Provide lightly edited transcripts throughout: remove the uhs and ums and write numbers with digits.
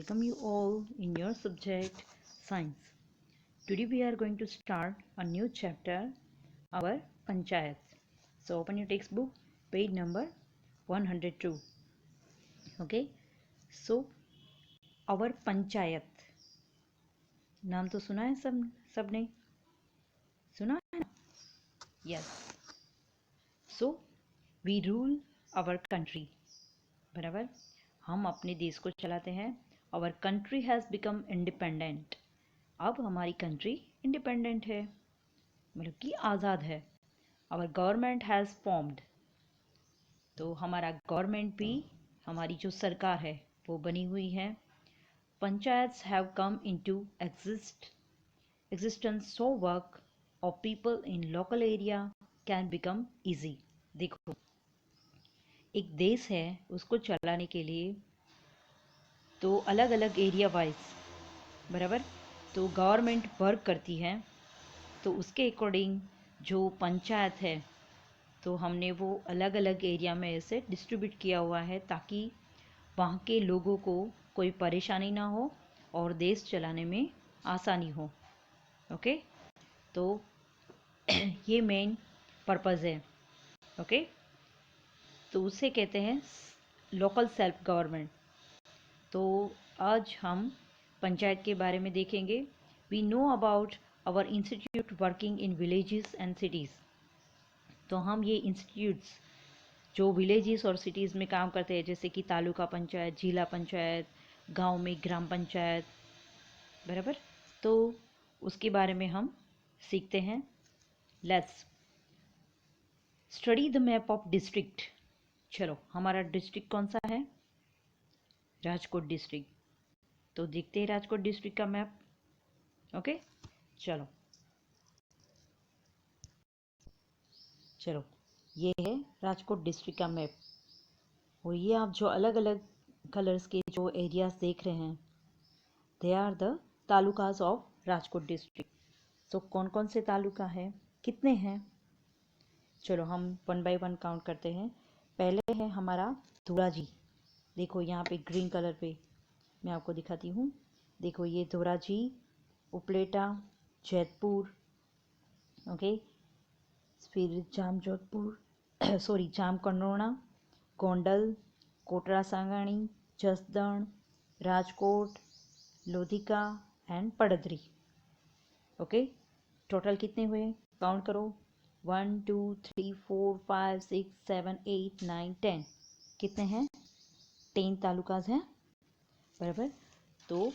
welcome you all in your subject Science. Today we are going to start a new chapter, our Panchayats. So open your textbook, page number 102. Okay, so our Panchayat. नाम तो सुना है सबने सुना है ना? Yes. So we rule our country. बराबर, हम अपने देश को चलाते हैं. Our country has become independent. अब हमारी कंट्री इंडिपेंडेंट है, मतलब कि आज़ाद है. Our government has formed. तो हमारा गवर्नमेंट भी, हमारी जो सरकार है वो बनी हुई है. Panchayats have come into existence so work of people in local area can become easy. देखो, एक देश है, उसको चलाने के लिए तो अलग अलग एरिया वाइज, बराबर, तो गवर्नमेंट वर्क करती है. तो उसके अकॉर्डिंग जो पंचायत है तो हमने वो अलग अलग एरिया में ऐसे डिस्ट्रीब्यूट किया हुआ है ताकि वहाँ के लोगों को कोई परेशानी ना हो और देश चलाने में आसानी हो. ओके, तो ये मेन पर्पज़ है. ओके, तो उसे कहते हैं लोकल सेल्फ गवर्नमेंट. तो आज हम पंचायत के बारे में देखेंगे. We know about our institute working in villages and cities. तो हम ये इंस्टीट्यूट्स जो विलेजेस और सिटीज़ में काम करते हैं, जैसे कि तालुका पंचायत, जिला पंचायत, गांव में ग्राम पंचायत, बराबर, तो उसके बारे में हम सीखते हैं. Let's study the map of district. चलो, हमारा डिस्ट्रिक्ट कौन सा है? राजकोट डिस्ट्रिक्ट. तो देखते हैं राजकोट डिस्ट्रिक्ट का मैप. ओके, चलो ये है राजकोट डिस्ट्रिक्ट का मैप. और ये आप जो अलग अलग कलर्स के जो एरियाज देख रहे हैं, they are the talukas of Rajkot district. तो कौन कौन से तालुका है, कितने हैं? चलो हम वन बाय वन काउंट करते हैं. पहले है हमारा धोराजी. देखो यहाँ पे ग्रीन कलर पे मैं आपको दिखाती हूँ. देखो ये धोराजी, उपलेटा, जैतपुर, ओके, फिर Jamjodhpur sorry Jamkandorna, Gondal, Kotda Sangani, Jasdan, Rajkot, Lodhika and Paddhari. Okay, total कितने हुए? काउंट करो. 1 2 3 4 5 6 7 8 9 10. कितने हैं? 10 तालुकाज हैं, बराबर. तो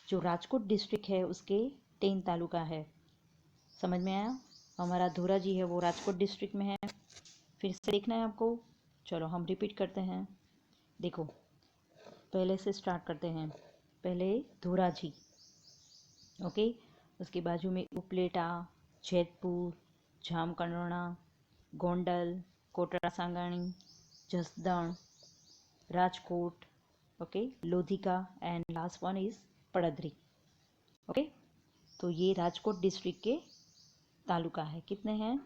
जो राजकोट डिस्ट्रिक्ट है उसके 10 तालुका है. समझ में आया? हमारा धोराजी है वो राजकोट डिस्ट्रिक्ट में है. फिर से देखना है आपको. चलो हम रिपीट करते हैं. देखो, पहले से स्टार्ट करते हैं. पहले धोराजी, ओके, उसके बाजू में Upleta, Jetpur, Jamkandorna, Gondal, Kotda Sangani, Jasdan, Rajkot, okay, Lodhika and last one is Paddhari. Okay, तो ये राजकोट डिस्ट्रिक्ट के तालुका है. कितने हैं?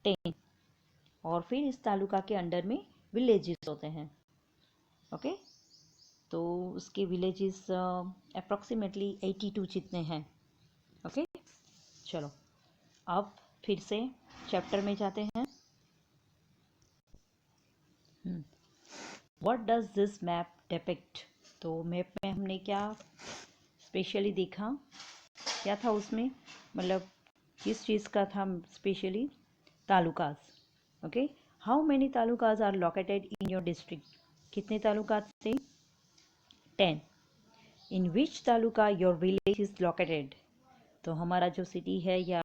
10. और फिर इस तालुका के अंडर में विलेजेस होते हैं. ओके, तो उसके विलेजेस अप्रॉक्सीमेटली 82 जितने हैं. ओके, चलो अब फिर से चैप्टर में जाते हैं. What does this map depict? तो मैप में हमने क्या स्पेशली देखा, क्या था उसमें, मतलब किस चीज़ का था specially? Talukas. Okay, how many talukas are located in your district? कितने तालुकाज थे? 10. In which taluka your village is located? तो हमारा जो सिटी है या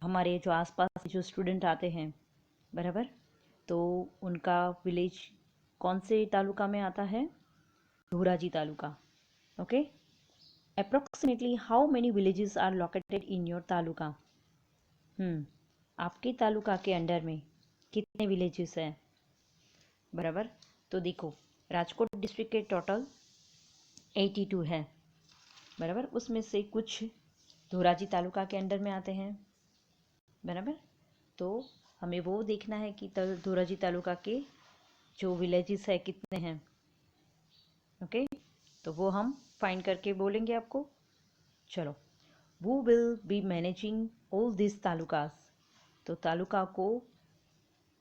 हमारे जो आसपास जो स्टूडेंट आते हैं, बराबर, तो उनका विलेज कौन से तालुका में आता है? Dhoraji taluka. Okay, approximately how many villages are located in your taluka? आपके तालुका के अंडर में कितने विलेजेस हैं, बराबर. तो देखो, राजकोट डिस्ट्रिक्ट के टोटल 82 है, बराबर. उसमें से कुछ धोराजी तालुका के अंडर में आते हैं, बराबर. तो हमें वो देखना है कि धोराजी तालुका के जो विलेजेस है कितने हैं. ओके, तो वो हम फाइंड करके बोलेंगे आपको। चलो, वो will be managing all this talukas. तो तालुका को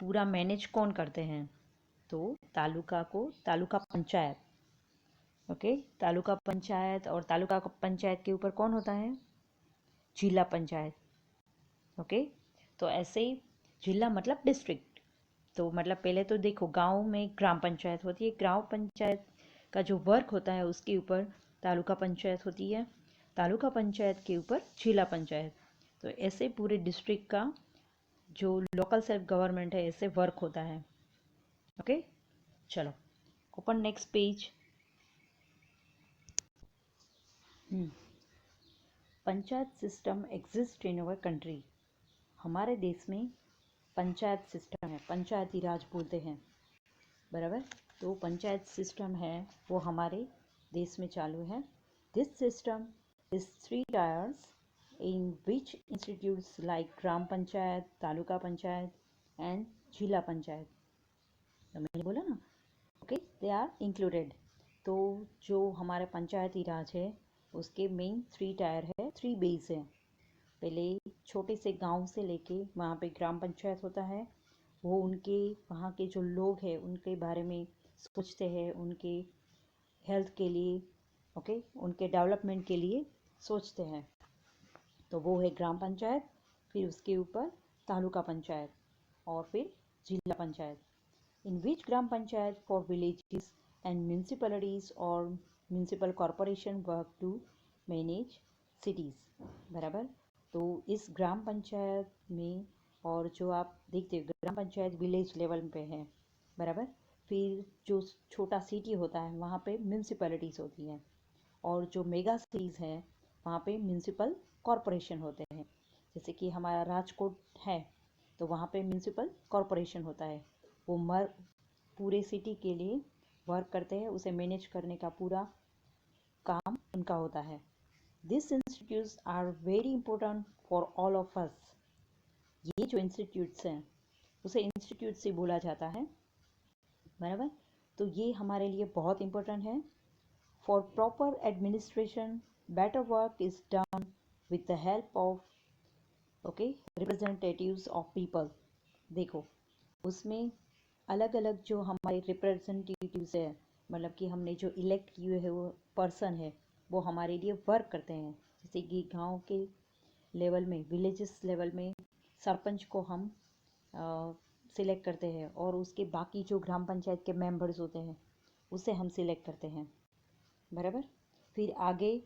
पूरा मैनेज कौन करते हैं? तो तालुका को तालुका पंचायत, ओके, तालुका पंचायत, और तालुका पंचायत के ऊपर कौन होता है? जिला पंचायत, ओके। तो ऐसे ही जिला मतलब डिस्ट्रिक्ट। तो मतलब पहले तो देखो, गांव में ग्राम पंचायत होती है, ग्राम पंचायत का जो वर्क होता है उसके ऊपर तालुका पंचायत होती है, तालुका पंचायत के ऊपर जिला पंचायत। तो ऐसे पूरे डिस्ट्रिक्ट का जो लोकल सेल्फ गवर्नमेंट है ऐसे वर्क होता है, ओके। चलो, open next page. Panchayat system exist in our country. हमारे देश में पंचायत सिस्टम है, पंचायती राज बोलते हैं, बराबर। तो पंचायत सिस्टम है वो हमारे देश में चालू है। This system is 3 tyres in which institutes like gram panchayat, taluka panchayat and जिला पंचायत। तो मैंने बोला ना, ओके, दे आर इंक्लूडेड। तो जो हमारा पंचायती राज है उसके मेन 3 टायर है, 3 बेस है। पहले छोटे से गांव से लेके वहाँ पे ग्राम पंचायत होता है, वो उनके वहाँ के जो लोग हैं उनके बारे में सोचते हैं, उनके हेल्थ के लिए, ओके, उनके डेवलपमेंट के लिए सोचते हैं। तो वो है ग्राम पंचायत। फिर उसके ऊपर तालुका पंचायत और फिर जिला panchayat. In which gram panchayat for villages and municipalities or municipal corporation work to manage cities, बराबर। तो इस ग्राम पंचायत में, और जो आप देखते हो ग्राम पंचायत विलेज लेवल पे है, बराबर। फिर जो छोटा सिटी होता है वहाँ पे म्यूनसिपैलिटीज़ होती हैं, और जो मेगा सिटीज़ हैं वहाँ पे म्यूनसिपल कॉरपोरेशन होते हैं। जैसे कि हमारा राजकोट है तो वहाँ पे म्यूनसिपल कॉरपोरेशन होता है, वो पूरे सिटी के लिए वर्क करते हैं, उसे मैनेज करने का पूरा काम उनका होता है। This institutes are very important for all of us. ये जो इंस्टीट्यूट्स हैं उसे इंस्टीट्यूट से बोला जाता है, बराबर। तो ये हमारे लिए बहुत इंपॉर्टेंट है। For proper administration better work is done with the help of, okay, representatives of people. देखो, उसमें अलग अलग जो हमारे रिप्रेजेंटेटिव्स है, मतलब कि हमने जो इलेक्ट किए हैं वो पर्सन है, वो हमारे लिए वर्क करते हैं। जैसे कि गांव के लेवल में, विलेजेस लेवल में सरपंच को हम सिलेक्ट करते हैं, और उसके बाकी जो ग्राम पंचायत के मेंबर्स होते हैं उसे हम सिलेक्ट करते हैं, बराबर। फिर आगे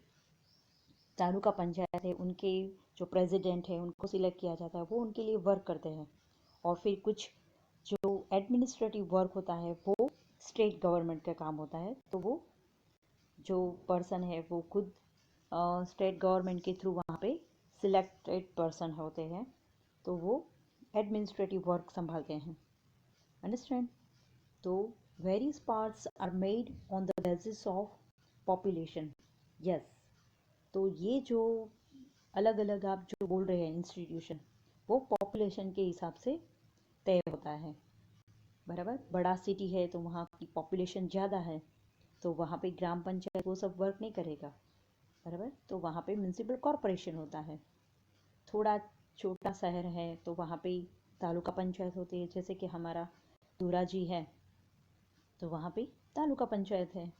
तालुका पंचायत है, उनके जो प्रेसिडेंट है उनको सिलेक्ट किया जाता है, वो उनके लिए वर्क करते हैं। और फिर कुछ जो एडमिनिस्ट्रेटिव वर्क होता है वो स्टेट गवर्नमेंट का काम होता है, तो वो जो पर्सन है वो खुद स्टेट गवर्नमेंट के थ्रू वहाँ पे सिलेक्टेड पर्सन होते हैं, तो वो एडमिनिस्ट्रेटिव वर्क संभालते हैं, अंडरस्टैंड। तो various parts are made on the basis of population, yes. तो ये जो अलग अलग आप जो बोल रहे हैं इंस्टीट्यूशन, वो पॉपुलेशन के हिसाब से तय होता है, बराबर। बड़ा सिटी है तो वहाँ की पॉपुलेशन ज़्यादा है, तो वहाँ पे ग्राम पंचायत वो सब वर्क नहीं करेगा, बराबर। तो वहाँ पे म्यूनसिपल कॉरपोरेशन होता है। थोड़ा छोटा शहर है तो वहाँ पे तालुका पंचायत होती है, जैसे कि हमारा धूराजी है तो वहाँ पे तालुका पंचायत है,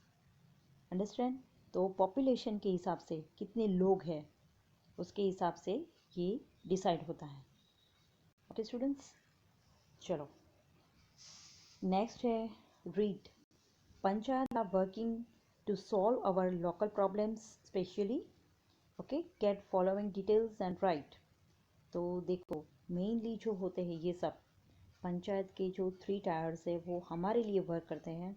अंडरस्टैंड। तो पॉपुलेशन के हिसाब से कितने लोग हैं उसके हिसाब से ये डिसाइड होता है, ओके स्टूडेंट्स। चलो, नेक्स्ट है read. Panchayat are working to solve our local problems specially, okay, get following details and write. तो देखो, मेनली जो होते हैं ये सब पंचायत के जो 3 टायर्स है वो हमारे लिए वर्क करते हैं,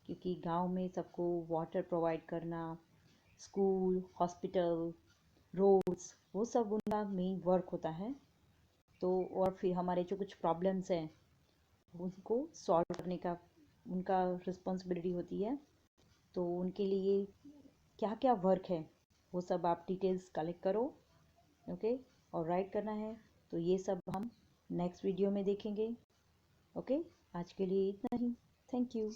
क्योंकि गांव में सबको वाटर प्रोवाइड करना, स्कूल, हॉस्पिटल, रोड्स, वो सब उनका मेन वर्क होता है। तो और फिर हमारे जो कुछ प्रॉब्लम्स हैं उनको सॉल्व करने का उनका रिस्पॉन्सिबिलिटी होती है। तो उनके लिए क्या क्या वर्क है वो सब आप डिटेल्स कलेक्ट करो, ओके, और राइट करना है। तो ये सब हम नेक्स्ट वीडियो में देखेंगे, ओके। आज के लिए इतना ही, थैंक यू।